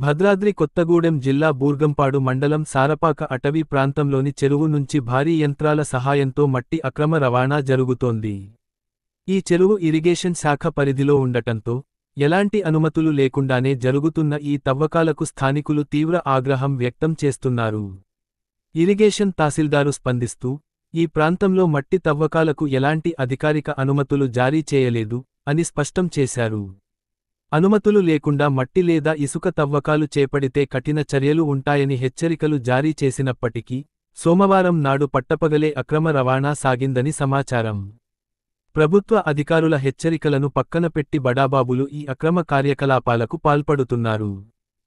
భద్రాద్రి కొత్తగూడెం జిల్లా బూర్గంపాడు మండలం సారపాక అటవీ ప్రాంతంలోని చెరువు నుంచి భారీ యంత్రాల సహాయంతో మట్టి అక్రమ రవాణా జరుగుతోంది. ఈ చెరువు ఇరిగేషన్ శాఖ పరిధిలో ఉండటంతో ఎలాంటి అనుమతులు లేకుండానే జరుగుతున్న ఈ తవ్వకాలకు స్థానికులు తీవ్ర ఆగ్రహం వ్యక్తం చేస్తున్నారు. ఇరిగేషన్ తహసీల్దారు స్పందిస్తూ, ఈ ప్రాంతంలో మట్టి తవ్వకాలకు ఎలాంటి అధికారిక అనుమతులు జారీ చేయలేదు అని స్పష్టం చేశారు. అనుమతులు లేకుండా మట్టి లేదా ఇసుక తవ్వకాలు చేపడితే కఠిన చర్యలు ఉంటాయని హెచ్చరికలు జారీ చేసినప్పటికీ, సోమవారం నాడు పట్టపగలే అక్రమ రవాణా సాగిందని సమాచారం. ప్రభుత్వ అధికారుల హెచ్చరికలను పక్కనపెట్టి బడాబాబులు ఈ అక్రమ కార్యకలాపాలకు పాల్పడుతున్నారు.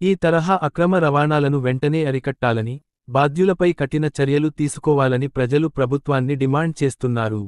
ఈ తరహా అక్రమ రవాణాలను వెంటనే అరికట్టాలని, బాధ్యులపై కఠిన చర్యలు తీసుకోవాలని ప్రజలు ప్రభుత్వాన్ని డిమాండ్ చేస్తున్నారు.